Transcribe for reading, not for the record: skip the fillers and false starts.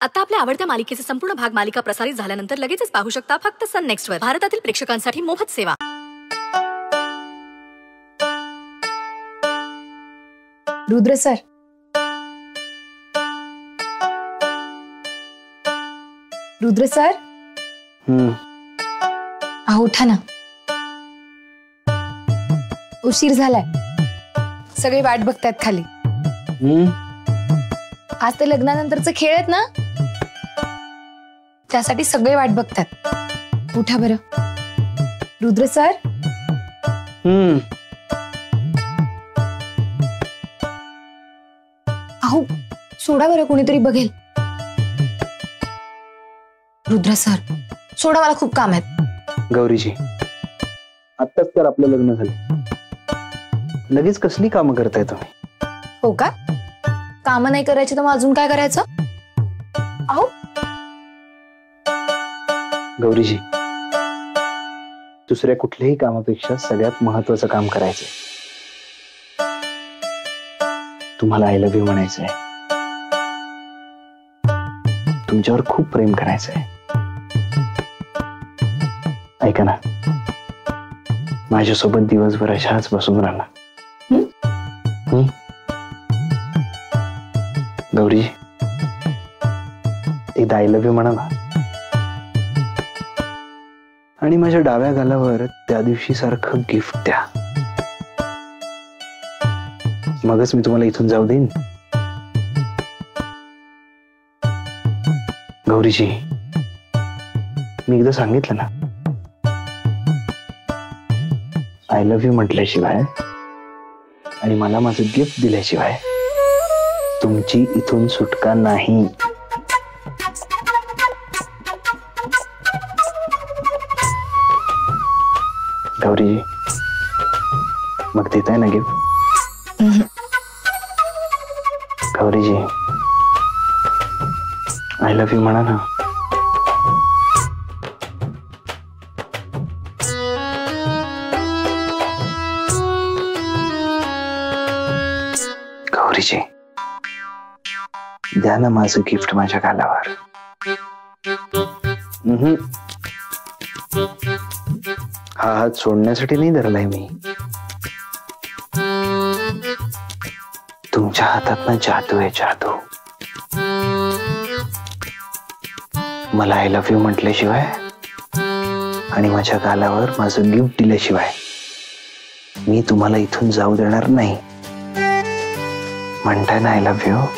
आता आपल्या आवडत्या मालिकेचे संपूर्ण भाग मालिका प्रसारित झाल्यानंतर लगेचच पाहू शकता फक्त सन नेक्स्ट वर. भारतातील प्रेक्षकांसाठी मोफत सेवा. Rudra sir, Rudra sir. अहो उठा ना, उशीर झालाय. सगळे वाट बघतायत खाली. आज ते लग्नानंतरचे खेळ आहेत ना, त्यासाठी सगळे वाट बघतात. उठा बरं. रुद्र सर. अहो सोडा बरं, कोणीतरी बघेल. रुद्र सर सोडा, मला खूप काम आहेत. गौरीजी, आत्ताच तर आपलं लग्न झालं, लगेच कसली कामं करताय तुम्ही? हो का? कामं नाही करायची तर मग अजून काय करायचं? अहो गौरीजी, दुसऱ्या कुठल्याही कामापेक्षा सगळ्यात महत्वाचं काम करायचंय. तुम्हाला आय लव्ह यू म्हणायचंय, तुमच्यावर खूप प्रेम करायचंय. ऐका ना, माझ्यासोबत दिवसभर अशाच बसून राहा. गौरीजी, एकदा आय लव्ह यू म्हणा ना, आणि माझ्या डाव्या गालावर त्या दिवशी सारखं गिफ्ट द्या. मगच मी तुम्हाला इथून जाऊ देईन. गौरीजी, मी एकदा सांगितलं ना, आय लव्ह यू म्हटल्याशिवाय आणि मला माझं गिफ्ट दिल्याशिवाय तुमची इथून सुटका नाही. गौरीजी, मग देताय ना gift? Gauriji, I love you म्हणा ना. गौरीजी, द्या ना माझं गिफ्ट माझ्या गालावर. हा हात सोडण्यासाठी नाही धरलाय मी. तुमच्या हातात ना जादू आहे, जादू. मला आय लव्ह यू म्हटल्याशिवाय आणि माझ्या गालावर माझं गिफ्ट दिल्याशिवाय मी तुम्हाला इथून जाऊ देणार नाही. म्हणताय ना आय लव्ह यू?